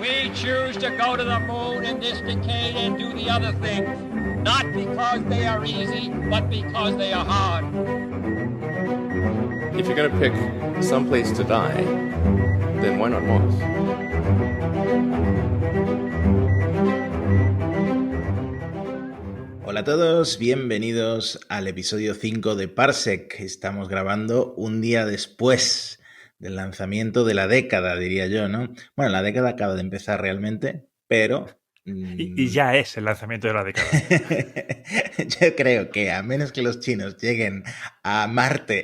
We choose to go to the moon in this decade and do the other things, not because they are easy, but because they are hard. If you're going to pick some place to die, then why not Mars? Hola a todos, bienvenidos al episodio 5 de Parsec. Estamos grabando un día después del lanzamiento de la década, diría yo, ¿no? Bueno, la década acaba de empezar realmente, pero... Y ya es el lanzamiento de la década. Yo creo que a menos que los chinos lleguen a Marte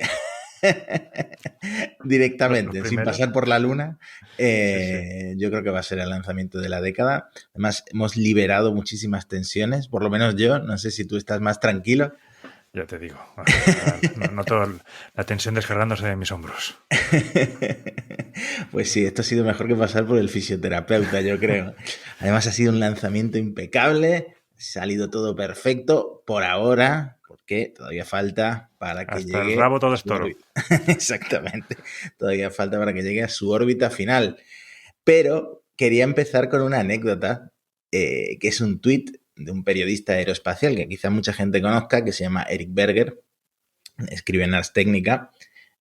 directamente, sin pasar por la Luna, yo creo que va a ser el lanzamiento de la década. Además, hemos liberado muchísimas tensiones, por lo menos yo, no sé si tú estás más tranquilo. Ya te digo, noto la tensión descargándose de mis hombros. Pues sí, esto ha sido mejor que pasar por el fisioterapeuta, yo creo. Además ha sido un lanzamiento impecable, ha salido todo perfecto por ahora, porque todavía falta para que hasta llegue... el rabo todo es toro. Exactamente, todavía falta para que llegue a su órbita final. Pero quería empezar con una anécdota, que es un tuit de un periodista aeroespacial que quizá mucha gente conozca, que se llama Eric Berger, escribe en Ars Technica,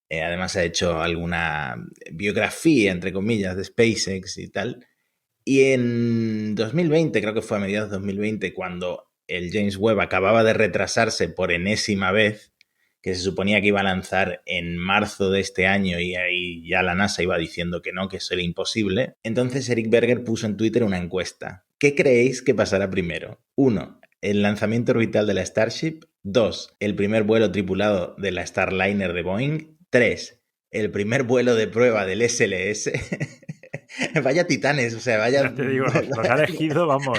además ha hecho alguna biografía, entre comillas, de SpaceX y tal, y en 2020, creo que fue a mediados de 2020, cuando el James Webb acababa de retrasarse por enésima vez, que se suponía que iba a lanzar en marzo de este año y ahí ya la NASA iba diciendo que no, que eso era imposible. Entonces Eric Berger puso en Twitter una encuesta. ¿Qué creéis que pasará primero? 1. El lanzamiento orbital de la Starship. 2. El primer vuelo tripulado de la Starliner de Boeing. 3. El primer vuelo de prueba del SLS. Vaya titanes, o sea, vaya... Ya te digo, los ha elegido, vamos...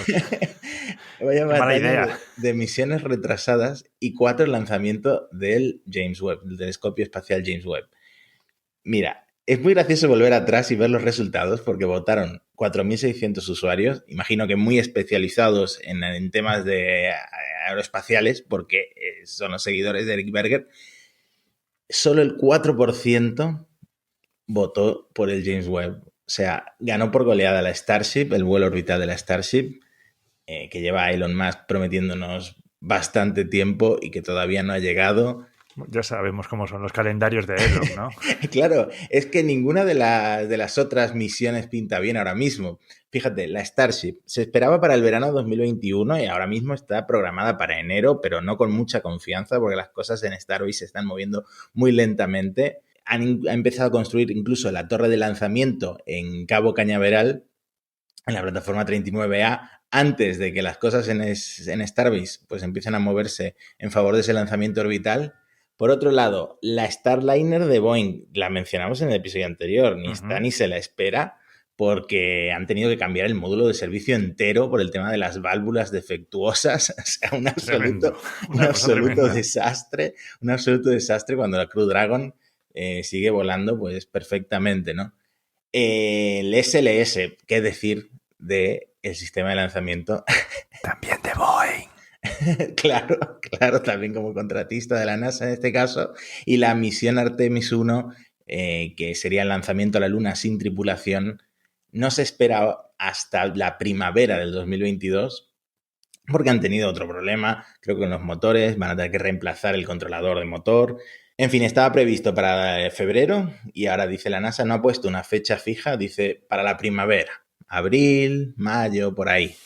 Vaya mala idea. de misiones retrasadas. Y 4, el lanzamiento del James Webb, del telescopio espacial James Webb. Mira, es muy gracioso volver atrás y ver los resultados porque votaron 4.600 usuarios, imagino que muy especializados en temas de aeroespaciales porque son los seguidores de Eric Berger. Solo el 4% votó por el James Webb. O sea, ganó por goleada la Starship, el vuelo orbital de la Starship, que lleva a Elon Musk prometiéndonos bastante tiempo y que todavía no ha llegado. Ya sabemos cómo son los calendarios de Elon, ¿no? Claro, es que ninguna de las otras misiones pinta bien ahora mismo. Fíjate, la Starship se esperaba para el verano 2021 y ahora mismo está programada para enero, pero no con mucha confianza porque las cosas en Starbase se están moviendo muy lentamente. Ha empezado a construir incluso la torre de lanzamiento en Cabo Cañaveral, en la plataforma 39A, antes de que las cosas en Starbase pues empiecen a moverse en favor de ese lanzamiento orbital. Por otro lado, la Starliner de Boeing, la mencionamos en el episodio anterior, ni está ni se la espera porque han tenido que cambiar el módulo de servicio entero por el tema de las válvulas defectuosas. O sea, un absoluto desastre. Un absoluto desastre cuando la Crew Dragon sigue volando pues perfectamente, ¿no? El SLS, ¿qué decir del sistema de lanzamiento? También de Boeing. Claro, también como contratista de la NASA en este caso. Y la misión Artemis 1, que sería el lanzamiento a la Luna sin tripulación, no se espera hasta la primavera del 2022 porque han tenido otro problema, creo que con los motores, van a tener que reemplazar el controlador de motor. En fin, estaba previsto para febrero y ahora dice la NASA, no ha puesto una fecha fija, dice para la primavera, abril, mayo, por ahí.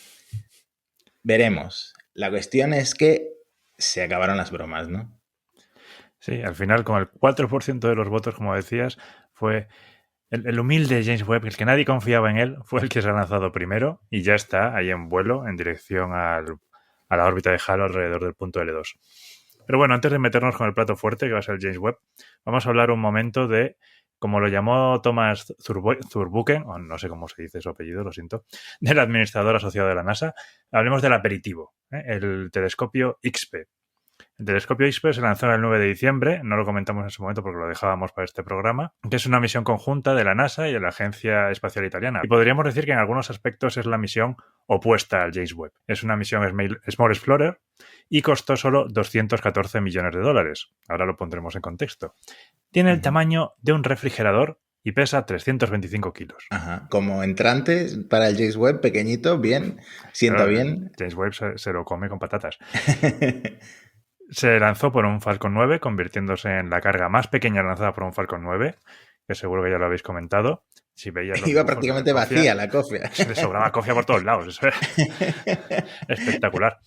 Veremos. La cuestión es que se acabaron las bromas, ¿no? Sí, al final con el 4% de los votos, como decías, fue el humilde James Webb, el que nadie confiaba en él, fue el que se ha lanzado primero y ya está ahí en vuelo en dirección a la órbita de Halo alrededor del punto L2. Pero bueno, antes de meternos con el plato fuerte, que va a ser el James Webb, vamos a hablar un momento de, como lo llamó Thomas Zurbuchen, o no sé cómo se dice su apellido, lo siento, del administrador asociado de la NASA. Hablemos del aperitivo, el telescopio XP. El telescopio XP se lanzó el 9 de diciembre, no lo comentamos en su momento porque lo dejábamos para este programa, que es una misión conjunta de la NASA y de la Agencia Espacial Italiana. Y podríamos decir que en algunos aspectos es la misión opuesta al James Webb. Es una misión Small Explorer y costó solo $214 millones. Ahora lo pondremos en contexto. Tiene el tamaño de un refrigerador y pesa 325 kilos. Ajá. Como entrante para el James Webb, pequeñito, bien, sienta Claro, bien. James Webb se lo come con patatas. Se lanzó por un Falcon 9, convirtiéndose en la carga más pequeña lanzada por un Falcon 9, que seguro que ya lo habéis comentado. Si veías los Iba dibujos de la prácticamente cofia, vacía la cofia. le sobraba cofia por todos lados. Eso era espectacular.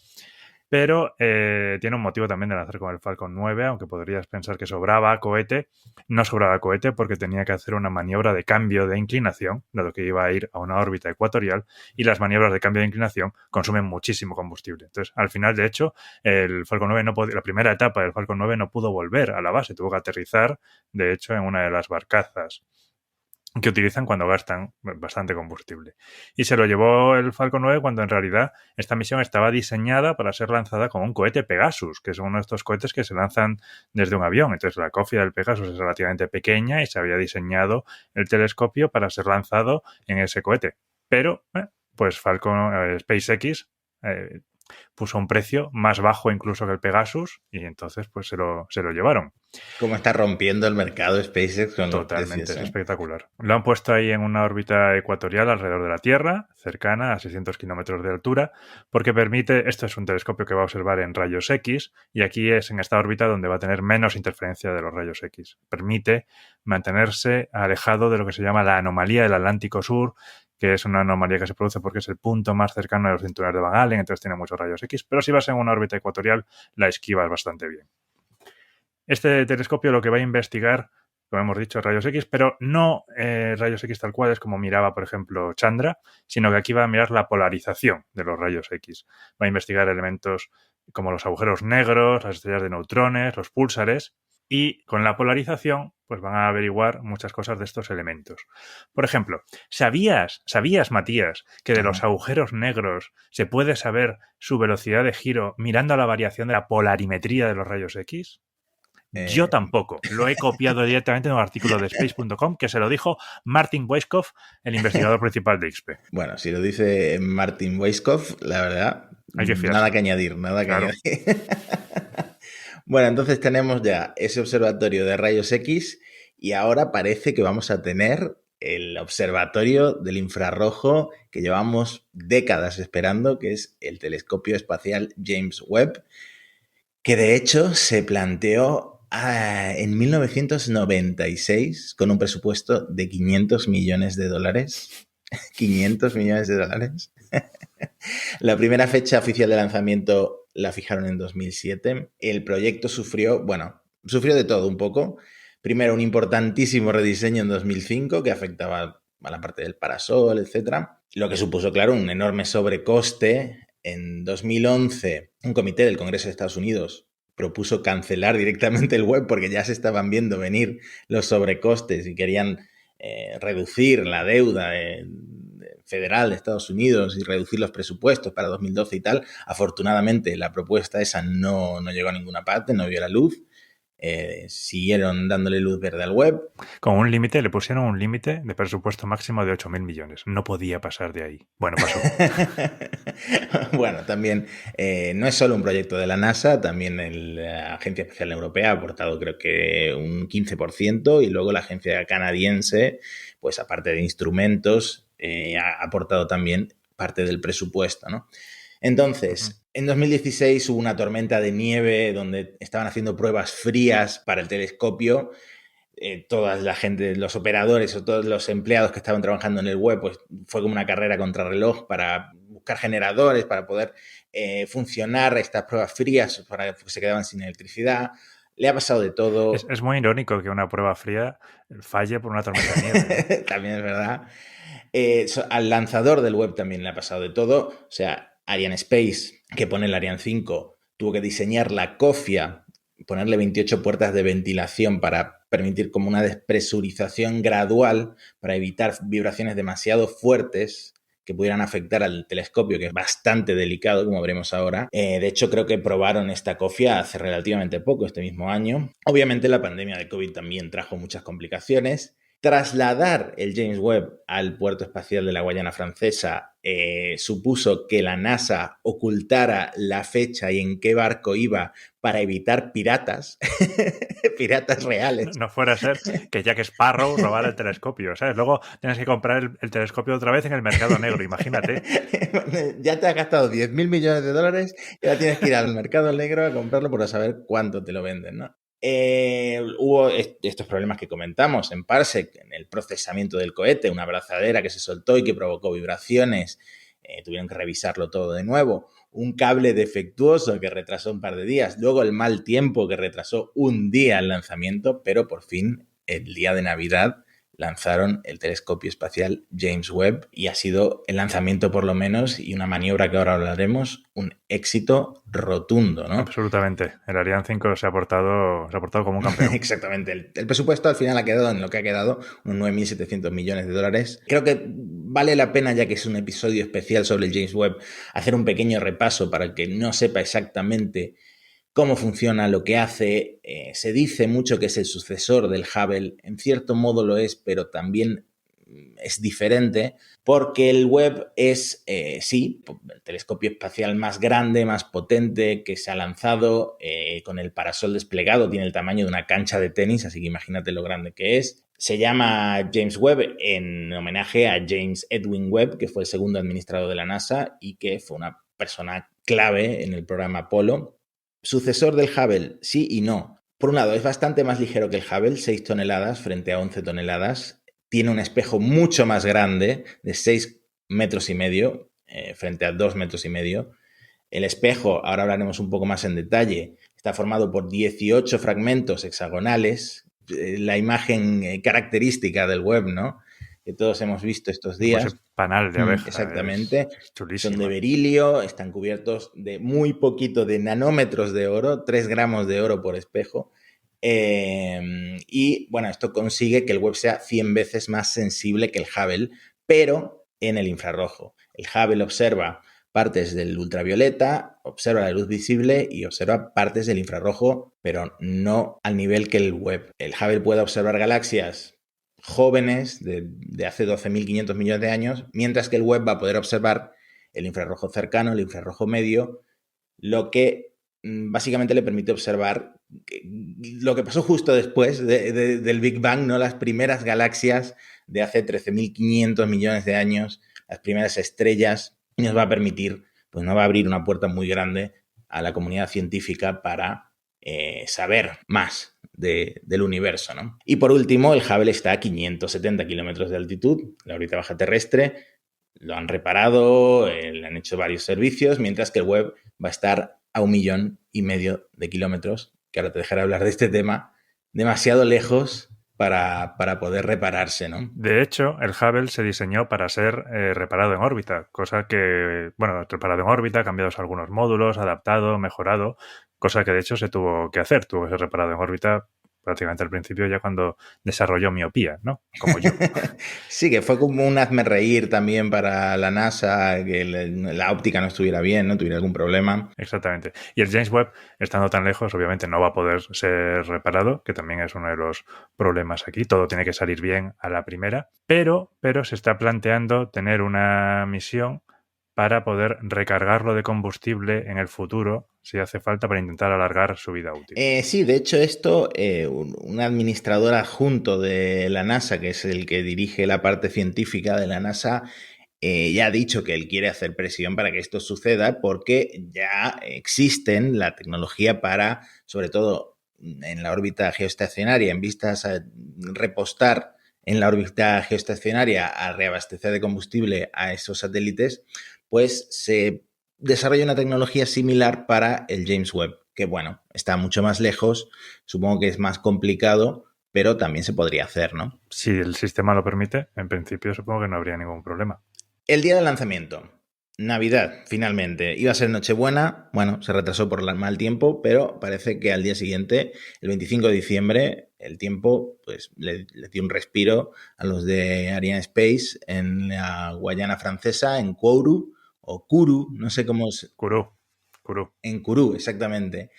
Pero tiene un motivo también de lanzar con el Falcon 9, aunque podrías pensar que sobraba cohete. No sobraba cohete porque tenía que hacer una maniobra de cambio de inclinación, dado que iba a ir a una órbita ecuatorial, y las maniobras de cambio de inclinación consumen muchísimo combustible. Entonces, al final, de hecho, el Falcon 9 la primera etapa del Falcon 9 no pudo volver a la base, tuvo que aterrizar, de hecho, en una de las barcazas que utilizan cuando gastan bastante combustible. Y se lo llevó el Falcon 9 cuando en realidad esta misión estaba diseñada para ser lanzada con un cohete Pegasus, que es uno de estos cohetes que se lanzan desde un avión. Entonces la cofia del Pegasus es relativamente pequeña y se había diseñado el telescopio para ser lanzado en ese cohete. Pero, pues SpaceX puso un precio más bajo incluso que el Pegasus y entonces pues se lo llevaron. Cómo está rompiendo el mercado SpaceX con los Totalmente, precios, es espectacular. Lo han puesto ahí en una órbita ecuatorial alrededor de la Tierra, cercana a 600 kilómetros de altura, porque permite, esto es un telescopio que va a observar en rayos X, y aquí es en esta órbita donde va a tener menos interferencia de los rayos X. Permite mantenerse alejado de lo que se llama la anomalía del Atlántico Sur, que es una anomalía que se produce porque es el punto más cercano a los cinturones de Van Allen, entonces tiene muchos rayos X, pero si vas en una órbita ecuatorial, la esquivas bastante bien. Este telescopio lo que va a investigar, como hemos dicho, rayos X, pero no rayos X tal cual es como miraba, por ejemplo, Chandra, sino que aquí va a mirar la polarización de los rayos X. Va a investigar elementos como los agujeros negros, las estrellas de neutrones, los púlsares, y con la polarización pues van a averiguar muchas cosas de estos elementos. Por ejemplo, ¿sabías, Matías, que de los agujeros negros se puede saber su velocidad de giro mirando a la variación de la polarimetría de los rayos X? Yo tampoco. Lo he copiado directamente en un artículo de space.com que se lo dijo Martin Weisskopf, el investigador principal de XP. Bueno, si lo dice Martin Weisskopf, la verdad, Hay que fiarse. nada que añadir, nada que añadir. Bueno, entonces tenemos ya ese observatorio de rayos X y ahora parece que vamos a tener el observatorio del infrarrojo que llevamos décadas esperando, que es el telescopio espacial James Webb, que de hecho se planteó en 1996 con un presupuesto de $500 millones. 500 millones de dólares. La primera fecha oficial de lanzamiento la fijaron en 2007. El proyecto sufrió de todo un poco. Primero, un importantísimo rediseño en 2005 que afectaba a la parte del parasol, etc. Lo que supuso, claro, un enorme sobrecoste. En 2011, un comité del Congreso de Estados Unidos propuso cancelar directamente el Webb porque ya se estaban viendo venir los sobrecostes y querían reducir la deuda federal de Estados Unidos y reducir los presupuestos para 2012 y tal. Afortunadamente, la propuesta esa no llegó a ninguna parte, no vio la luz. Siguieron dándole luz verde al Webb. Con un límite, le pusieron un límite de presupuesto máximo de 8.000 millones. No podía pasar de ahí. Bueno, pasó. Bueno, también no es solo un proyecto de la NASA, también la Agencia Espacial Europea ha aportado creo que un 15% y luego la agencia canadiense, pues aparte de instrumentos, ha aportado también parte del presupuesto, ¿no? Entonces, en 2016 hubo una tormenta de nieve donde estaban haciendo pruebas frías para el telescopio. Toda la gente, los operadores o todos los empleados que estaban trabajando en el Webb, pues fue como una carrera contrarreloj para buscar generadores, para poder funcionar estas pruebas frías, para que se quedaban sin electricidad. Le ha pasado de todo. Es muy irónico que una prueba fría falle por una tormenta de nieve, ¿no? También es verdad. Al lanzador del Webb también le ha pasado de todo. O sea, Arianespace, que pone el Ariane 5, tuvo que diseñar la cofia, ponerle 28 puertas de ventilación para permitir como una despresurización gradual para evitar vibraciones demasiado fuertes que pudieran afectar al telescopio, que es bastante delicado, como veremos ahora. De hecho, creo que probaron esta cofia hace relativamente poco, este mismo año. Obviamente, la pandemia de COVID también trajo muchas complicaciones. Trasladar el James Webb al puerto espacial de la Guayana Francesa supuso que la NASA ocultara la fecha y en qué barco iba para evitar piratas, piratas reales. No fuera a ser que Jack Sparrow robara el telescopio, ¿sabes? Luego tienes que comprar el telescopio otra vez en el mercado negro, imagínate. Ya te has gastado 10.000 millones de dólares y ahora tienes que ir al mercado negro a comprarlo para saber cuánto te lo venden, ¿no? Hubo estos problemas que comentamos en Parsec, en el procesamiento del cohete, una abrazadera que se soltó y que provocó vibraciones, tuvieron que revisarlo todo de nuevo, un cable defectuoso que retrasó un par de días, luego el mal tiempo que retrasó un día el lanzamiento, pero por fin el día de Navidad lanzaron el telescopio espacial James Webb y ha sido el lanzamiento por lo menos, y una maniobra que ahora hablaremos, un éxito rotundo, ¿no? Absolutamente. El Ariane 5 se ha portado como un campeón. Exactamente. El presupuesto al final ha quedado en lo que ha quedado, unos 9.700 millones de dólares. Creo que vale la pena, ya que es un episodio especial sobre el James Webb, hacer un pequeño repaso para el que no sepa exactamente cómo funciona, lo que hace. Se dice mucho que es el sucesor del Hubble, en cierto modo lo es, pero también es diferente, porque el Webb es, sí, el telescopio espacial más grande, más potente que se ha lanzado, con el parasol desplegado, tiene el tamaño de una cancha de tenis, así que imagínate lo grande que es. Se llama James Webb en homenaje a James Edwin Webb, que fue el segundo administrador de la NASA y que fue una persona clave en el programa Apolo. Sucesor del Hubble, sí y no. Por un lado, es bastante más ligero que el Hubble, 6 toneladas frente a 11 toneladas. Tiene un espejo mucho más grande, de 6 metros y medio, frente a 2 metros y medio. El espejo, ahora hablaremos un poco más en detalle, está formado por 18 fragmentos hexagonales, la imagen característica del Webb, ¿no?, que todos hemos visto estos días. Pues panal de abeja. Exactamente. Es chulísimo. Son de berilio, están cubiertos de muy poquito de nanómetros de oro, 3 gramos de oro por espejo. Y bueno, esto consigue que el Webb sea 100 veces más sensible que el Hubble, pero en el infrarrojo. El Hubble observa partes del ultravioleta, observa la luz visible y observa partes del infrarrojo, pero no al nivel que el Webb. El Hubble puede observar galaxias jóvenes de hace 12.500 millones de años, mientras que el Webb va a poder observar el infrarrojo cercano, el infrarrojo medio, lo que básicamente le permite observar lo que pasó justo después del Big Bang, ¿no? Las primeras galaxias de hace 13.500 millones de años, las primeras estrellas, y nos va a permitir, pues nos va a abrir una puerta muy grande a la comunidad científica para saber más del universo, ¿no? Y por último, el Hubble está a 570 kilómetros de altitud, la órbita baja terrestre, lo han reparado, le han hecho varios servicios, mientras que el Webb va a estar a 1,5 millones de kilómetros, que ahora te dejaré hablar de este tema, demasiado lejos para poder repararse, ¿no? De hecho, el Hubble se diseñó para ser reparado en órbita, cosa que, bueno, reparado en órbita, cambiados algunos módulos, adaptado, mejorado, cosa que de hecho se tuvo que hacer, tuvo que ser reparado en órbita prácticamente al principio, ya cuando desarrolló miopía, ¿no? Como yo. Sí, que fue como un hazme reír también para la NASA, que la óptica no estuviera bien, no tuviera algún problema. Exactamente. Y el James Webb, estando tan lejos, obviamente no va a poder ser reparado, que también es uno de los problemas aquí. Todo tiene que salir bien a la primera, pero se está planteando tener una misión para poder recargarlo de combustible en el futuro, si hace falta, para intentar alargar su vida útil. Sí, de hecho esto, un administrador adjunto de la NASA, que es el que dirige la parte científica de la NASA, ya ha dicho que él quiere hacer presión para que esto suceda, porque ya existen la tecnología para, sobre todo en la órbita geoestacionaria, en vistas a repostar en la órbita geoestacionaria, a reabastecer de combustible a esos satélites, pues se desarrolla una tecnología similar para el James Webb, que bueno, está mucho más lejos, supongo que es más complicado, pero también se podría hacer, ¿no? Si el sistema lo permite, en principio supongo que no habría ningún problema. El día del lanzamiento, Navidad, finalmente. Iba a ser Nochebuena, bueno, se retrasó por el mal tiempo, pero parece que al día siguiente, el 25 de diciembre, el tiempo pues le dio un respiro a los de Ariane Space en la Guayana Francesa, en Kourou, o Kourou, no sé cómo es. Kourou. En Kourou, exactamente.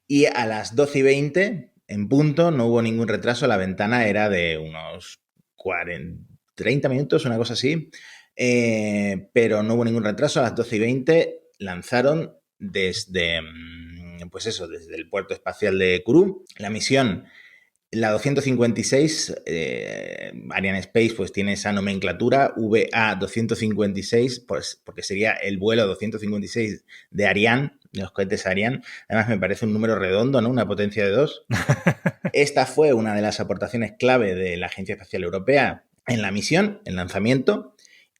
Y a las 12:20, en punto, no hubo ningún retraso, la ventana era de unos 30 minutos, una cosa así. pero no hubo ningún retraso. A las 12:20 lanzaron desde, pues eso, desde el puerto espacial de Kourou. La misión, la 256, Ariane Space, pues tiene esa nomenclatura, VA256, pues porque sería el vuelo 256 de Ariane, de los cohetes Ariane. Además me parece un número redondo, ¿no? Una potencia de 2. Esta fue una de las aportaciones clave de la Agencia Espacial Europea en la misión, el lanzamiento,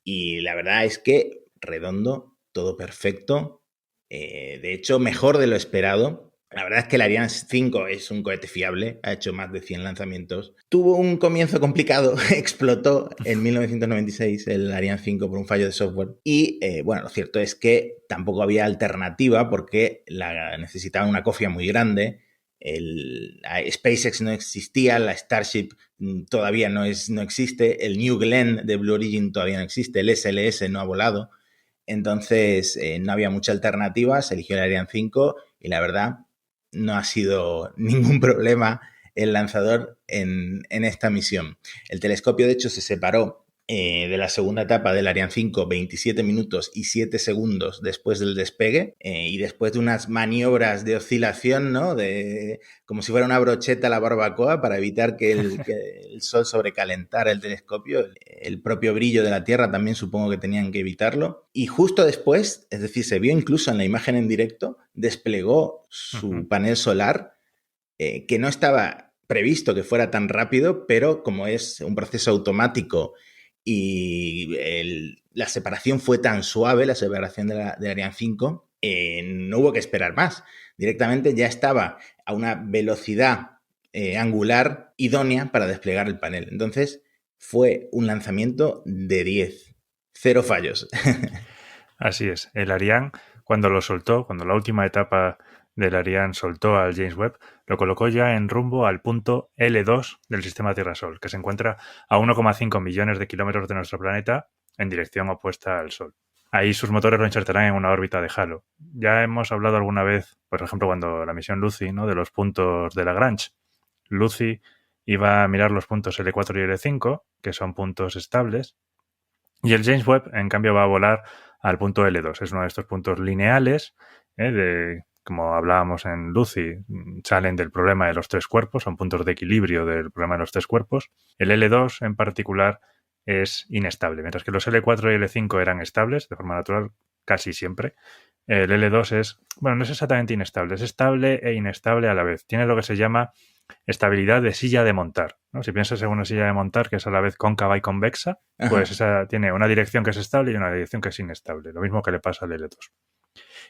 y la verdad es que redondo, todo perfecto, de hecho mejor de lo esperado. La verdad es que el Ariane 5 es un cohete fiable, ha hecho más de 100 lanzamientos. Tuvo un comienzo complicado, explotó en 1996 el Ariane 5 por un fallo de software. Y bueno, lo cierto es que tampoco había alternativa porque necesitaban una cofia muy grande. SpaceX no existía, la Starship todavía no existe, el New Glenn de Blue Origin todavía no existe, el SLS no ha volado. Entonces no había mucha alternativa, se eligió el Ariane 5 y la verdad no ha sido ningún problema el lanzador en esta misión. El telescopio, de hecho, se separó de la segunda etapa del Ariane 5 27 minutos y 7 segundos después del despegue y después de unas maniobras de oscilación, ¿no? Como si fuera una brocheta a la barbacoa para evitar que el sol sobrecalentara el telescopio. El propio brillo de la Tierra también supongo que tenían que evitarlo. Y justo después, es decir, se vio incluso en la imagen en directo, desplegó su panel solar que no estaba previsto que fuera tan rápido, pero como es un proceso automático y la separación fue tan suave, la separación de Ariane 5, no hubo que esperar más. Directamente ya estaba a una velocidad angular idónea para desplegar el panel. Entonces fue un lanzamiento de 10. 0 fallos. Así es. El Ariane, cuando lo soltó, cuando la última etapa del Ariane soltó al James Webb, lo colocó ya en rumbo al punto L2 del sistema Tierra-Sol, que se encuentra a 1,5 millones de kilómetros de nuestro planeta en dirección opuesta al Sol. Ahí sus motores lo insertarán en una órbita de halo. Ya hemos hablado alguna vez, por ejemplo, cuando la misión Lucy, ¿no?, de los puntos de Lagrange. Lucy iba a mirar los puntos L4 y L5, que son puntos estables, y el James Webb, en cambio, va a volar al punto L2. Es uno de estos puntos lineales, como hablábamos en Lucy, salen del problema de los tres cuerpos, son puntos de equilibrio del problema de los tres cuerpos. El L2 en particular es inestable, mientras que los L4 y L5 eran estables de forma natural casi siempre. El L2 es, bueno, no es exactamente inestable, es estable e inestable a la vez. Tiene lo que se llama estabilidad de silla de montar, ¿no? Si piensas en una silla de montar que es a la vez cóncava y convexa, pues esa tiene una dirección que es estable y una dirección que es inestable, lo mismo que le pasa al L2.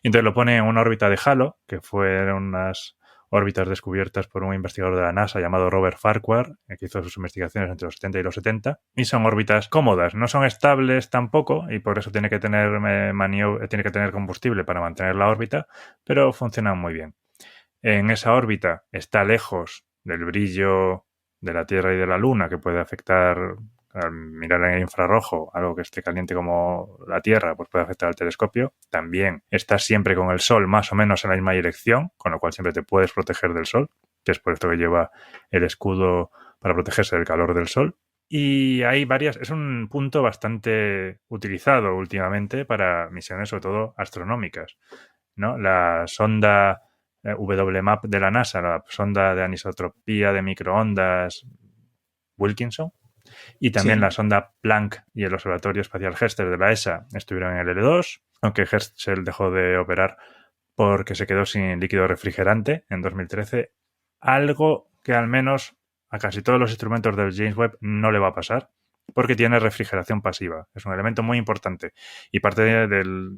Y entonces lo pone en una órbita de halo, que fueron unas órbitas descubiertas por un investigador de la NASA llamado Robert Farquhar, que hizo sus investigaciones entre los 70 y los 70, y son órbitas cómodas, no son estables tampoco, y por eso tiene que tener combustible para mantener la órbita, pero funcionan muy bien. En esa órbita está lejos del brillo de la Tierra y de la Luna, que puede afectar, al mirar en el infrarrojo, algo que esté caliente como la Tierra, pues puede afectar al telescopio. También está siempre con el Sol más o menos en la misma dirección, con lo cual siempre te puedes proteger del Sol, que es por esto que lleva el escudo para protegerse del calor del Sol. Y hay varias, es un punto bastante utilizado últimamente para misiones, sobre todo astronómicas, ¿no? La sonda WMAP de la NASA, la sonda de anisotropía de microondas Wilkinson, y también la sonda Planck y el Observatorio Espacial Herschel de la ESA estuvieron en el L2, aunque Herschel dejó de operar porque se quedó sin líquido refrigerante en 2013, algo que al menos a casi todos los instrumentos del James Webb no le va a pasar, porque tiene refrigeración pasiva. Es un elemento muy importante y parte de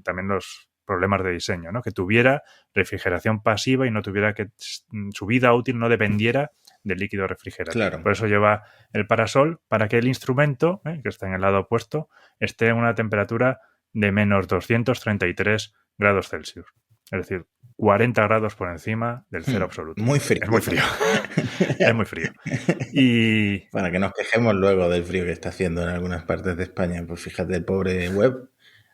también los problemas de diseño, ¿no? Que tuviera refrigeración pasiva y no tuviera que su vida útil no dependiera del líquido refrigerante. Claro. Por eso lleva el parasol para que el instrumento, que está en el lado opuesto, esté en una temperatura de menos 233 grados Celsius. Es decir, 40 grados por encima del cero absoluto. Muy frío. Es muy frío. Es muy frío. Y para que nos quejemos luego del frío que está haciendo en algunas partes de España, pues fíjate, el pobre Webb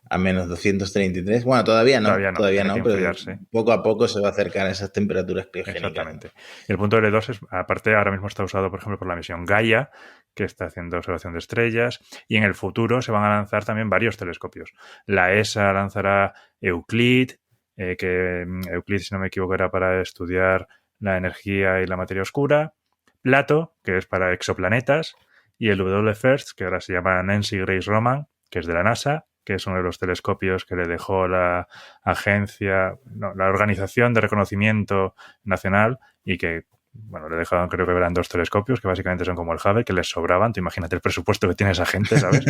a menos 233. Bueno, todavía no, tiene que pero enfriarse. poco a poco se va a acercar a esas temperaturas criogénicas. Exactamente. Y el punto L2 es, aparte, ahora mismo está usado, por ejemplo, por la misión Gaia, que está haciendo observación de estrellas, y en el futuro se van a lanzar también varios telescopios. La ESA lanzará Euclid, que Euclid, si no me equivoco, era para estudiar la energía y la materia oscura. Plato, que es para exoplanetas, y el WFIRST, que ahora se llama Nancy Grace Roman, que es de la NASA, que es uno de los telescopios que le dejó la la Organización de Reconocimiento Nacional, y que, bueno, le dejaron, creo que eran 2 telescopios, que básicamente son como el Hubble, que les sobraban. Tú imagínate el presupuesto que tiene esa gente, ¿sabes?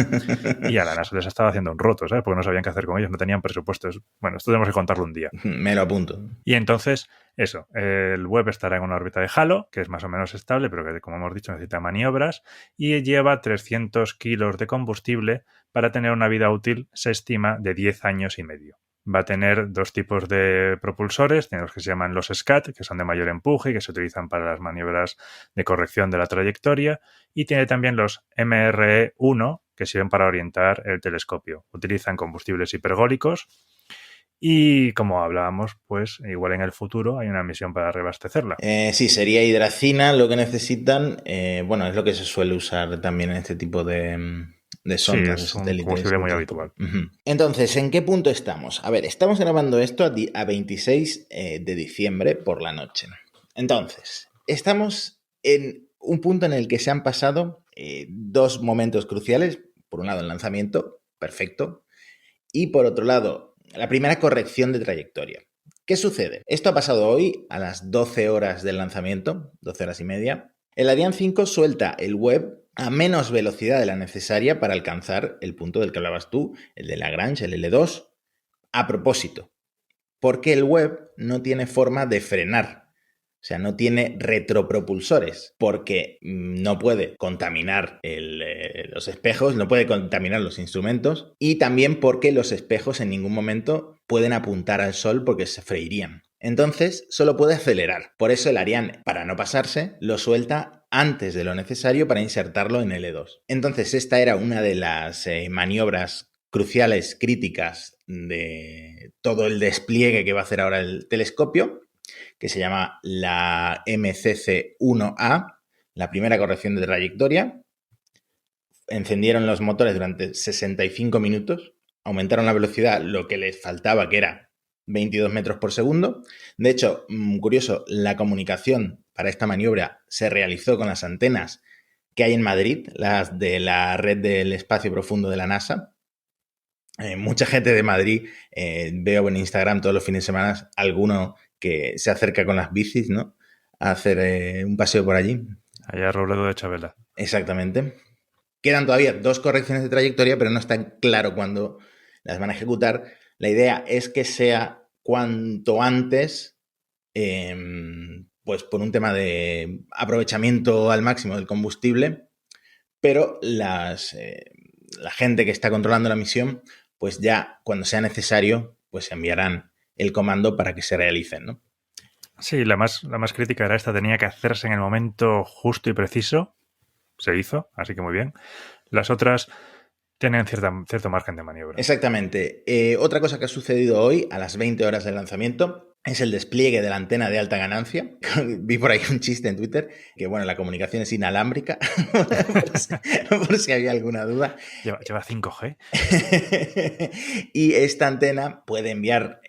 Y a la NASA les estaba haciendo un roto, ¿sabes? Porque no sabían qué hacer con ellos, no tenían presupuestos. Bueno, esto tenemos que contarlo un día. Me lo apunto. Y entonces, eso, el Webb estará en una órbita de halo, que es más o menos estable, pero que, como hemos dicho, necesita maniobras, y lleva 300 kilos de combustible para tener una vida útil, se estima, de 10 años y medio. Va a tener 2 tipos de propulsores, tiene los que se llaman los SCAT, que son de mayor empuje y que se utilizan para las maniobras de corrección de la trayectoria, y tiene también los MRE-1, que sirven para orientar el telescopio. Utilizan combustibles hipergólicos y, como hablábamos, pues igual en el futuro hay una misión para reabastecerla. Sí, sería hidracina lo que necesitan. Bueno, es lo que se suele usar también en este tipo de sondas, sí, es de un satélites. combustible muy habitual. Entonces, ¿en qué punto estamos? A ver, estamos grabando esto a 26 de diciembre por la noche. Entonces, estamos en un punto en el que se han pasado 2 momentos cruciales. Por un lado, el lanzamiento, perfecto. Y por otro lado, la primera corrección de trayectoria. ¿Qué sucede? Esto ha pasado hoy a las 12 horas del lanzamiento, 12 horas y media. El Ariane 5 suelta el Webb a menos velocidad de la necesaria para alcanzar el punto del que hablabas tú, el de Lagrange, el L2, a propósito, porque el Webb no tiene forma de frenar. O sea, no tiene retropropulsores, porque no puede contaminar los espejos, no puede contaminar los instrumentos, y también porque los espejos en ningún momento pueden apuntar al sol porque se freirían. Entonces, solo puede acelerar. Por eso el Ariane, para no pasarse, lo suelta antes de lo necesario para insertarlo en L2. Entonces, esta era una de las maniobras cruciales, críticas de todo el despliegue que va a hacer ahora el telescopio, que se llama la MCC-1A, la primera corrección de trayectoria. Encendieron los motores durante 65 minutos, aumentaron la velocidad, lo que les faltaba, que era 22 metros por segundo. De hecho, curioso, la comunicación para esta maniobra se realizó con las antenas que hay en Madrid, las de la red del espacio profundo de la NASA. Mucha gente de Madrid, veo en Instagram todos los fines de semana, alguno que se acerca con las bicis, ¿no? A hacer un paseo por allí. Allá Robledo de Chabela. Exactamente. Quedan todavía 2 correcciones de trayectoria, pero no está claro cuándo las van a ejecutar. La idea es que sea cuanto antes, pues por un tema de aprovechamiento al máximo del combustible, pero la gente que está controlando la misión, pues ya cuando sea necesario, pues enviarán el comando para que se realicen, ¿no? Sí, la más crítica era esta, tenía que hacerse en el momento justo y preciso. Se hizo, así que muy bien. Las otras tienen cierto margen de maniobra. Exactamente. Otra cosa que ha sucedido hoy, a las 20 horas del lanzamiento, es el despliegue de la antena de alta ganancia. Vi por ahí un chiste en Twitter, que bueno, la comunicación es inalámbrica, por si había alguna duda. Lleva 5G. Y esta antena puede enviar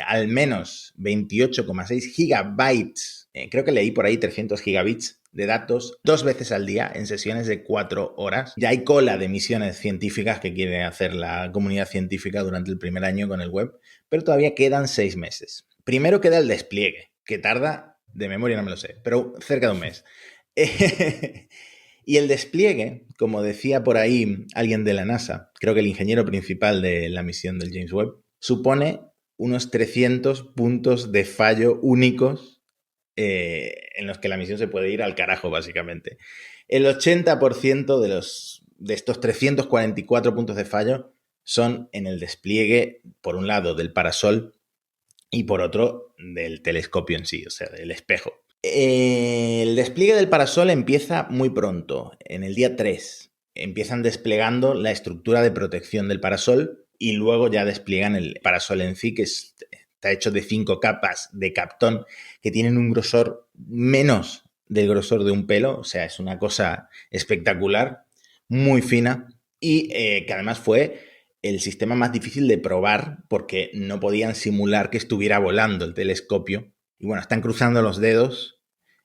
al menos 28,6 gigabytes, creo que leí por ahí 300 gigabits de datos 2 veces al día en sesiones de 4 horas. Ya hay cola de misiones científicas que quiere hacer la comunidad científica durante el primer año con el Webb, pero todavía quedan 6 meses. Primero queda el despliegue, que tarda, de memoria no me lo sé, pero cerca de un mes. Y el despliegue, como decía por ahí alguien de la NASA, creo que el ingeniero principal de la misión del James Webb, supone unos 300 puntos de fallo únicos en los que la misión se puede ir al carajo, básicamente. El 80% de estos 344 puntos de fallo son en el despliegue, por un lado, del parasol y por otro, del telescopio en sí, o sea, del espejo. El despliegue del parasol empieza muy pronto, en el día 3. Empiezan desplegando la estructura de protección del parasol y luego ya despliegan el parasol en sí, que está hecho de 5 capas de Kapton que tienen un grosor menos del grosor de un pelo, o sea, es una cosa espectacular, muy fina, y que además fue el sistema más difícil de probar porque no podían simular que estuviera volando el telescopio. Y bueno, están cruzando los dedos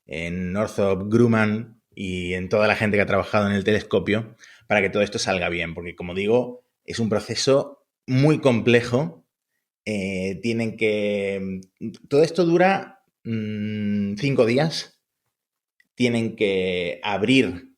en Northrop Grumman y en toda la gente que ha trabajado en el telescopio para que todo esto salga bien, porque como digo, es un proceso muy complejo. Tienen que... Todo esto dura 5 días. Tienen que abrir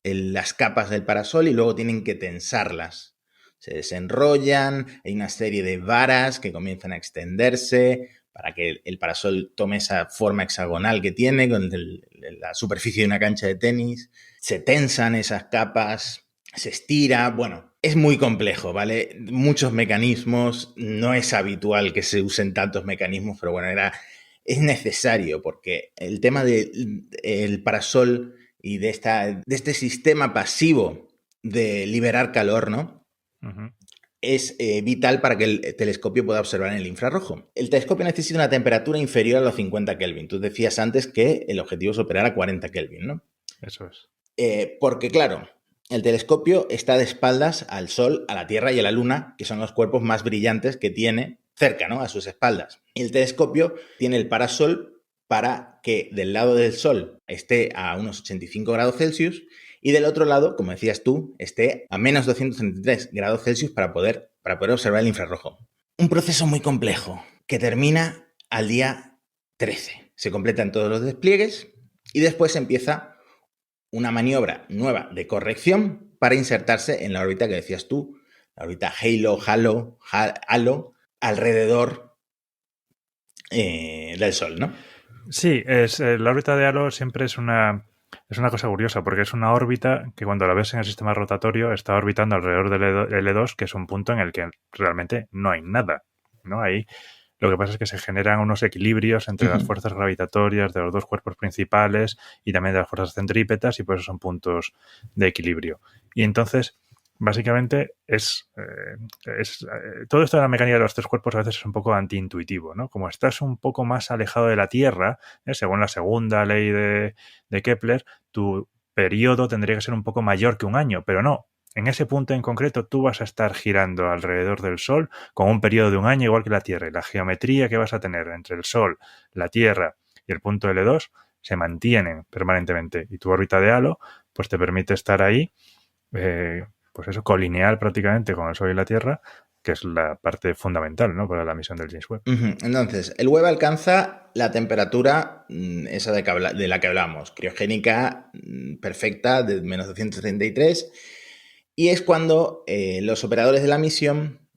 las capas del parasol y luego tienen que tensarlas. Se desenrollan, hay una serie de varas que comienzan a extenderse para que el parasol tome esa forma hexagonal que tiene con la superficie de una cancha de tenis. Se tensan esas capas, se estira, bueno, es muy complejo, ¿vale? Muchos mecanismos, no es habitual que se usen tantos mecanismos, pero bueno, es necesario porque el tema del parasol y de este sistema pasivo de liberar calor, ¿no? Uh-huh. Es vital para que el telescopio pueda observar en el infrarrojo. El telescopio necesita una temperatura inferior a los 50 Kelvin. Tú decías antes que el objetivo es operar a 40 Kelvin, ¿no? Eso es. Porque, claro, el telescopio está de espaldas al Sol, a la Tierra y a la Luna, que son los cuerpos más brillantes que tiene cerca, ¿no? A sus espaldas. Y el telescopio tiene el parasol para que del lado del Sol esté a unos 85 grados Celsius y del otro lado, como decías tú, esté a menos 233 grados Celsius para poder observar el infrarrojo. Un proceso muy complejo que termina al día 13. Se completan todos los despliegues y después empieza una maniobra nueva de corrección para insertarse en la órbita que decías tú, la órbita Halo, alrededor del Sol, ¿no? Sí, la órbita de Halo siempre es una cosa curiosa, porque es una órbita que cuando la ves en el sistema rotatorio está orbitando alrededor del L2, que es un punto en el que realmente no hay nada, ¿no? Ahí lo que pasa es que se generan unos equilibrios entre las fuerzas gravitatorias de los dos cuerpos principales y también de las fuerzas centrípetas, y por eso son puntos de equilibrio. Y entonces, básicamente, todo esto de la mecánica de los tres cuerpos a veces es un poco antiintuitivo, ¿no? Como estás un poco más alejado de la Tierra, según la segunda ley de Kepler, tu periodo tendría que ser un poco mayor que un año, pero no. En ese punto en concreto tú vas a estar girando alrededor del Sol con un periodo de un año igual que la Tierra, y la geometría que vas a tener entre el Sol, la Tierra y el punto L2 se mantienen permanentemente, y tu órbita de Halo pues te permite estar ahí pues eso, colineal prácticamente con el Sol y la Tierra, que es la parte fundamental, ¿no?, para la misión del James Webb. Entonces, el Webb alcanza la temperatura esa de la que hablamos, criogénica perfecta de menos 233, y es cuando los operadores de la misión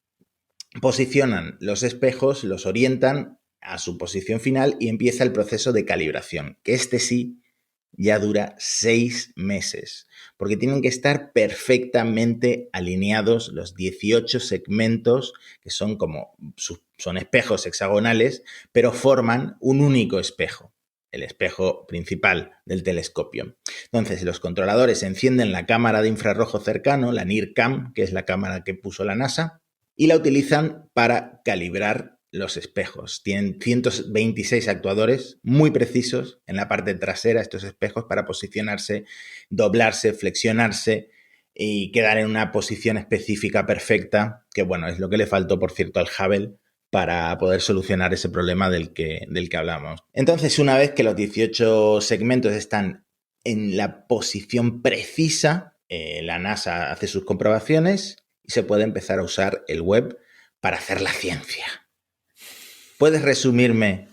posicionan los espejos, los orientan a su posición final y empieza el proceso de calibración, que sí ya dura 6 meses, porque tienen que estar perfectamente alineados los 18 segmentos, que son son espejos hexagonales, pero forman un único espejo, el espejo principal del telescopio. Entonces, los controladores encienden la cámara de infrarrojo cercano, la NIRCam, que es la cámara que puso la NASA, y la utilizan para calibrar los espejos. Tienen 126 actuadores muy precisos en la parte trasera de estos espejos para posicionarse, doblarse, flexionarse y quedar en una posición específica perfecta, que bueno, es lo que le faltó, por cierto, al Hubble para poder solucionar ese problema del que hablamos. Entonces, una vez que los 18 segmentos están en la posición precisa, la NASA hace sus comprobaciones y se puede empezar a usar el Webb para hacer la ciencia. ¿Puedes resumirme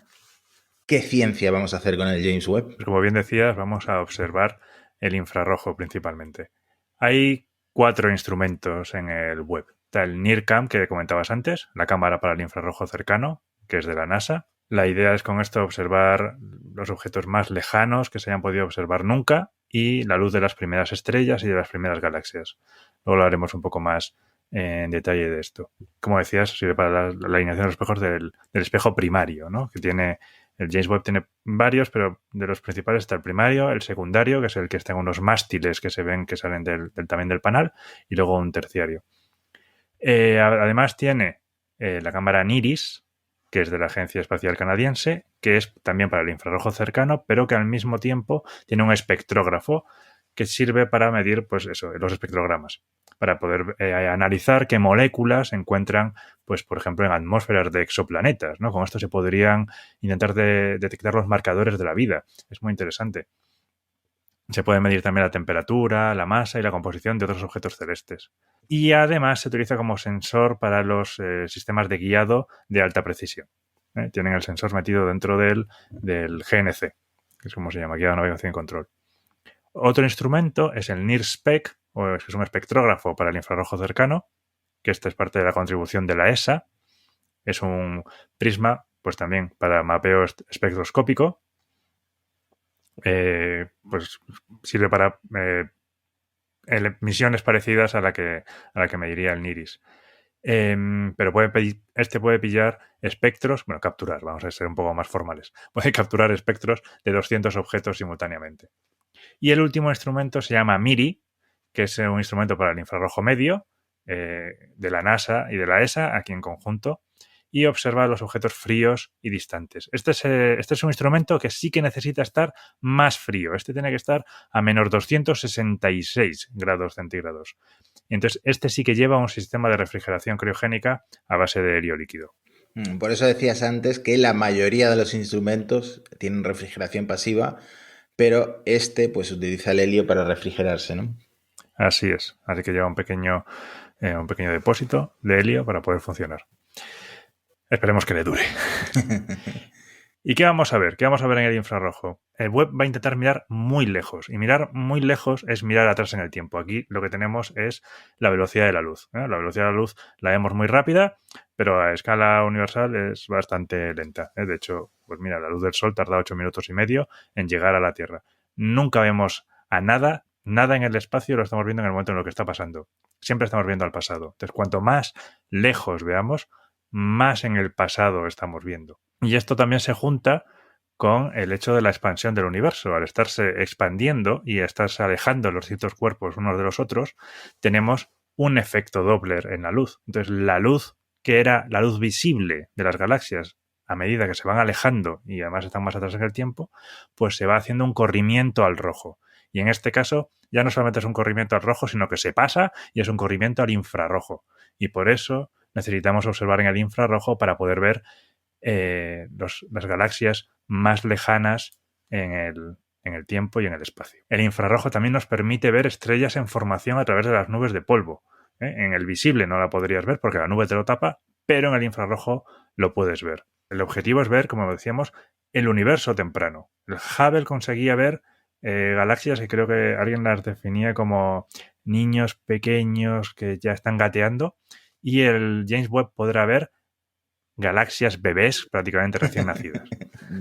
qué ciencia vamos a hacer con el James Webb? Pues como bien decías, vamos a observar el infrarrojo principalmente. Hay 4 instrumentos en el Webb. Está el NIRCam, que comentabas antes, la cámara para el infrarrojo cercano, que es de la NASA. La idea es con esto observar los objetos más lejanos que se hayan podido observar nunca y la luz de las primeras estrellas y de las primeras galaxias. Luego lo haremos un poco más en detalle de esto. Como decías, sirve para la alineación de los espejos del espejo primario, ¿no?, que tiene... El James Webb tiene varios, pero de los principales está el primario, el secundario, que es el que está en unos mástiles que se ven que salen también del panal, y luego un terciario. Además tiene la cámara NIRIS, que es de la Agencia Espacial Canadiense, que es también para el infrarrojo cercano, pero que al mismo tiempo tiene un espectrógrafo que sirve para medir, pues eso, los espectrogramas, para poder analizar qué moléculas se encuentran, pues por ejemplo, en atmósferas de exoplanetas, ¿no? Con esto se podrían intentar detectar los marcadores de la vida. Es muy interesante. Se puede medir también la temperatura, la masa y la composición de otros objetos celestes. Y además se utiliza como sensor para los sistemas de guiado de alta precisión. Tienen el sensor metido dentro del GNC, que es como se llama, Guía de Navegación y Control. Otro instrumento es el NIRSPEC, que es un espectrógrafo para el infrarrojo cercano, que esta es parte de la contribución de la ESA. Es un prisma, pues también para mapeo espectroscópico. Pues sirve para misiones parecidas a la que mediría el NIRIS. Pero puede pillar espectros, bueno, capturar, vamos a ser un poco más formales. Puede capturar espectros de 200 objetos simultáneamente. Y el último instrumento se llama MIRI, que es un instrumento para el infrarrojo medio de la NASA y de la ESA, aquí en conjunto, y observa los objetos fríos y distantes. Este es un instrumento que sí que necesita estar más frío. Este tiene que estar a menos 266 grados centígrados. Y entonces este sí que lleva un sistema de refrigeración criogénica a base de helio líquido. Por eso decías antes que la mayoría de los instrumentos tienen refrigeración pasiva, pero este pues utiliza el helio para refrigerarse, ¿no? Así es. Así que lleva un pequeño depósito de helio para poder funcionar. Esperemos que le dure. ¿Y qué vamos a ver? ¿Qué vamos a ver en el infrarrojo? El Webb va a intentar mirar muy lejos. Y mirar muy lejos es mirar atrás en el tiempo. Aquí lo que tenemos es la velocidad de la luz. La velocidad de la luz la vemos muy rápida, pero a escala universal es bastante lenta. De hecho, pues mira, la luz del Sol tarda 8 minutos y medio en llegar a la Tierra. Nunca vemos a nada en el espacio, lo estamos viendo en el momento en lo que está pasando. Siempre estamos viendo al pasado. Entonces, cuanto más lejos veamos, más en el pasado estamos viendo. Y esto también se junta con el hecho de la expansión del universo. Al estarse expandiendo y estarse alejando los distintos cuerpos unos de los otros, tenemos un efecto Doppler en la luz. Entonces, la luz que era la luz visible de las galaxias a medida que se van alejando y además están más atrás en el tiempo, pues se va haciendo un corrimiento al rojo. Y en este caso ya no solamente es un corrimiento al rojo, sino que se pasa y es un corrimiento al infrarrojo. Y por eso necesitamos observar en el infrarrojo para poder ver las galaxias más lejanas en el tiempo y en el espacio. El infrarrojo también nos permite ver estrellas en formación a través de las nubes de polvo. En el visible no la podrías ver porque la nube te lo tapa, pero en el infrarrojo lo puedes ver. El objetivo es ver, como decíamos, el universo temprano. El Hubble conseguía ver galaxias que creo que alguien las definía como niños pequeños que ya están gateando, y el James Webb podrá ver galaxias bebés prácticamente recién nacidas.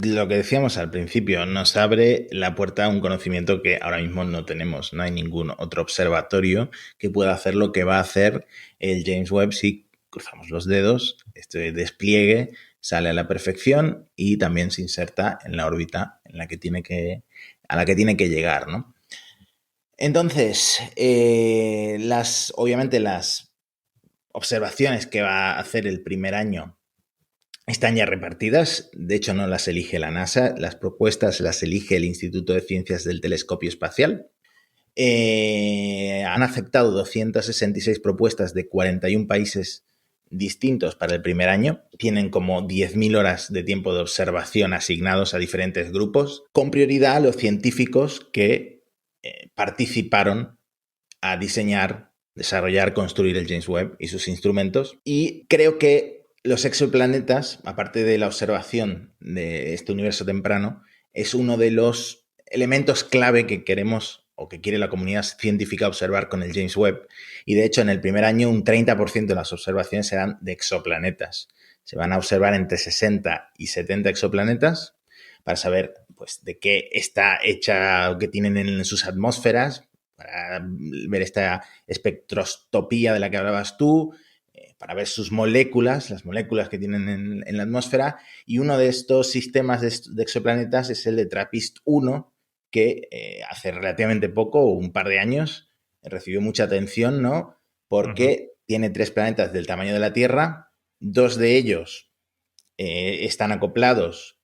Lo que decíamos al principio, nos abre la puerta a un conocimiento que ahora mismo no tenemos. No hay ningún otro observatorio que pueda hacer lo que va a hacer el James Webb si cruzamos los dedos. Este despliegue sale a la perfección y también se inserta en la órbita a la que tiene que llegar, ¿no? Entonces, obviamente las observaciones que va a hacer el primer año están ya repartidas. De hecho, no las elige la NASA. Las propuestas las elige el Instituto de Ciencias del Telescopio Espacial. Han aceptado 266 propuestas de 41 países distintos para el primer año. Tienen como 10.000 horas de tiempo de observación asignados a diferentes grupos, con prioridad a los científicos que participaron a diseñar, desarrollar, construir el James Webb y sus instrumentos. Y creo que los exoplanetas, aparte de la observación de este universo temprano, es uno de los elementos clave que queremos o que quiere la comunidad científica observar con el James Webb. Y de hecho, en el primer año, un 30% de las observaciones serán de exoplanetas. Se van a observar entre 60 y 70 exoplanetas para saber pues, de qué está hecha o qué tienen en sus atmósferas, para ver esta espectroscopía de la que hablabas tú, para ver sus moléculas, las moléculas que tienen en la atmósfera. Y uno de estos sistemas de exoplanetas es el de TRAPPIST-1, que hace relativamente poco, un par de años, recibió mucha atención, ¿no? Porque tiene 3 planetas del tamaño de la Tierra, 2 de ellos están acoplados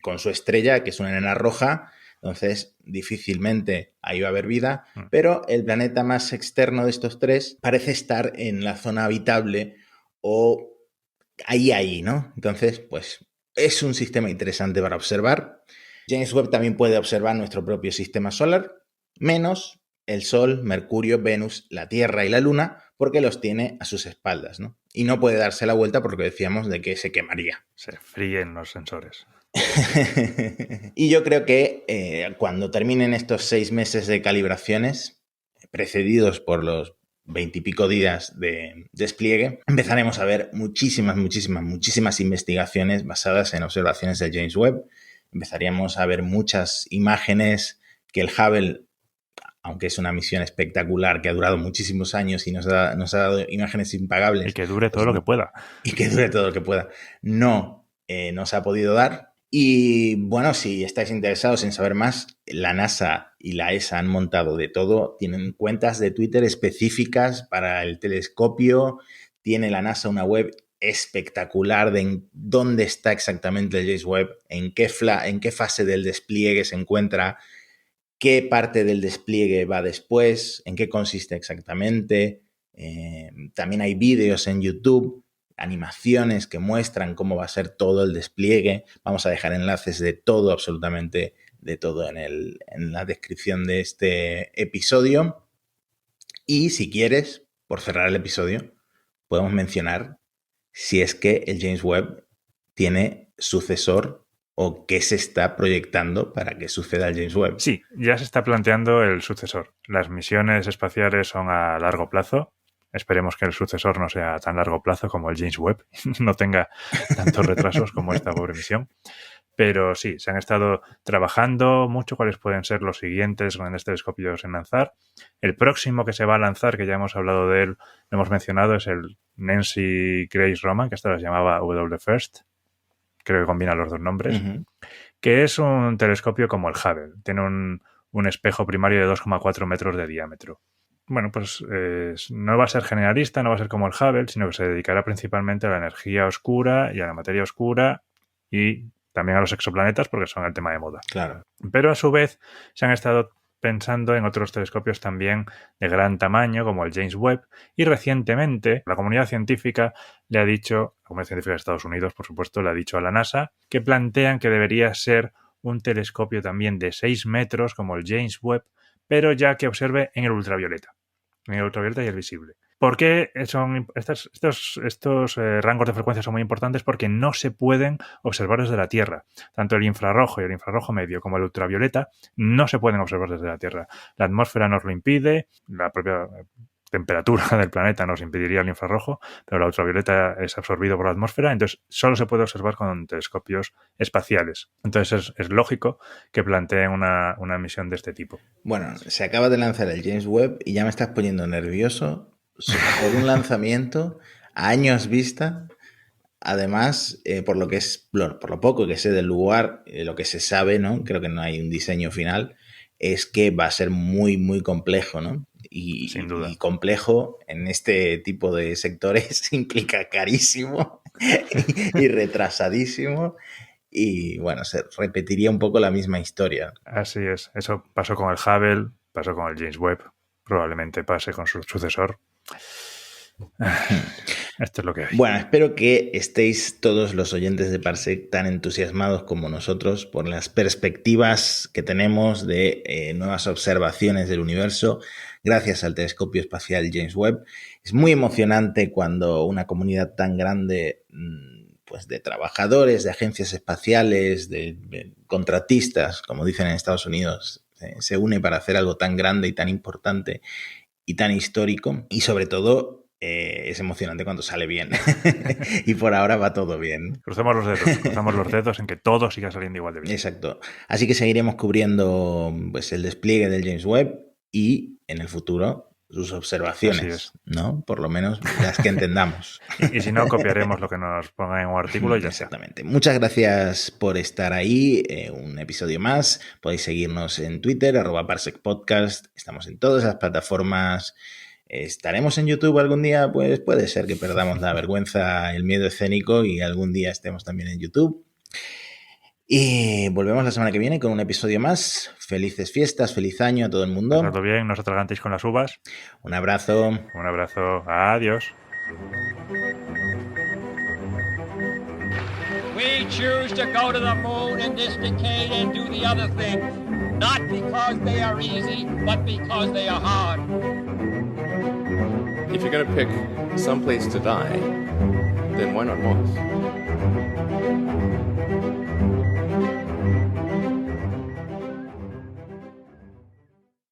con su estrella, que es una enana roja, entonces difícilmente ahí va a haber vida, pero el planeta más externo de estos 3 parece estar en la zona habitable o ahí, ¿no? Entonces, pues es un sistema interesante para observar. James Webb también puede observar nuestro propio sistema solar, menos el Sol, Mercurio, Venus, la Tierra y la Luna, porque los tiene a sus espaldas, ¿no? Y no puede darse la vuelta porque decíamos de que se quemaría. Se fríen los sensores. Y yo creo que cuando terminen estos 6 meses de calibraciones, precedidos por los 20 y pico días de despliegue, empezaremos a ver muchísimas investigaciones basadas en observaciones de James Webb. Empezaríamos a ver muchas imágenes que el Hubble, aunque es una misión espectacular que ha durado muchísimos años y nos ha dado imágenes impagables. Y que dure todo lo que pueda. Y que dure todo lo que pueda. No nos ha podido dar. Y bueno, si estáis interesados en saber más, la NASA y la ESA han montado de todo. Tienen cuentas de Twitter específicas para el telescopio. Tiene la NASA una web espectacular de dónde está exactamente el James Webb, en qué fase del despliegue se encuentra, qué parte del despliegue va después, en qué consiste exactamente. También hay vídeos en YouTube, animaciones que muestran cómo va a ser todo el despliegue. Vamos a dejar enlaces de todo, absolutamente de todo en la descripción de este episodio. Y si quieres, por cerrar el episodio, podemos mencionar si es que el James Webb tiene sucesor o qué se está proyectando para que suceda el James Webb. Sí, ya se está planteando el sucesor. Las misiones espaciales son a largo plazo. Esperemos que el sucesor no sea a tan largo plazo como el James Webb, no tenga tantos retrasos como esta pobre misión. Pero sí, se han estado trabajando mucho cuáles pueden ser los siguientes grandes telescopios en lanzar. El próximo que se va a lanzar, que ya hemos hablado de él, lo hemos mencionado, es el Nancy Grace Roman, que hasta las llamaba WFIRST. Creo que combina los dos nombres. Que es un telescopio como el Hubble. Tiene un espejo primario de 2,4 metros de diámetro. Bueno, pues no va a ser generalista, no va a ser como el Hubble, sino que se dedicará principalmente a la energía oscura y a la materia oscura y también a los exoplanetas porque son el tema de moda. Claro. Pero a su vez se han estado pensando en otros telescopios también de gran tamaño como el James Webb y recientemente la comunidad científica le ha dicho, la comunidad científica de Estados Unidos por supuesto, le ha dicho a la NASA que plantean que debería ser un telescopio también de 6 metros como el James Webb, pero ya que observe en el ultravioleta y el visible. ¿Por qué son estos rangos de frecuencia son muy importantes? Porque no se pueden observar desde la Tierra. Tanto el infrarrojo y el infrarrojo medio como el ultravioleta no se pueden observar desde la Tierra. La atmósfera nos lo impide, la propia temperatura del planeta nos impediría el infrarrojo, pero la ultravioleta es absorbido por la atmósfera, entonces solo se puede observar con telescopios espaciales. Entonces es lógico que planteen una misión de este tipo. Bueno, se acaba de lanzar el James Webb y ya me estás poniendo nervioso por un lanzamiento a años vista. Además, por lo poco que sé del lugar, lo que se sabe, ¿no? Creo que no hay un diseño final, es que va a ser muy, muy complejo, ¿no? Y, sin duda. Y complejo en este tipo de sectores implica carísimo y retrasadísimo. Y bueno, se repetiría un poco la misma historia. Así es. Eso pasó con el Hubble, pasó con el James Webb, probablemente pase con su sucesor. Esto es lo que hay. Bueno, espero que estéis todos los oyentes de Parsec tan entusiasmados como nosotros por las perspectivas que tenemos de nuevas observaciones del universo gracias al telescopio espacial James Webb. Es muy emocionante cuando una comunidad tan grande pues de trabajadores, de agencias espaciales, de contratistas, como dicen en Estados Unidos, se une para hacer algo tan grande y tan importante y tan histórico. Y sobre todo es emocionante cuando sale bien. Y por ahora va todo bien. Cruzamos los dedos en que todo siga saliendo igual de bien. Exacto. Así que seguiremos cubriendo pues, el despliegue del James Webb y en el futuro sus observaciones, ¿no? Por lo menos las que entendamos. Y si no, copiaremos lo que nos ponga en un artículo y ya está. Exactamente. Muchas gracias por estar ahí. Un episodio más. Podéis seguirnos en Twitter, @ParsecPodcast. Estamos en todas las plataformas ¿Estaremos en YouTube algún día? Pues puede ser que perdamos la vergüenza, el miedo escénico y algún día estemos también en YouTube. Y volvemos la semana que viene con un episodio más. Felices fiestas, feliz año a todo el mundo. Pasadlo bien, no os atragantéis con las uvas. Un abrazo. Un abrazo. Adiós. We choose to go to the moon in this decade and do the other things, not because they are easy, but because they are hard. If you're going to pick some place to die, then why not Mars?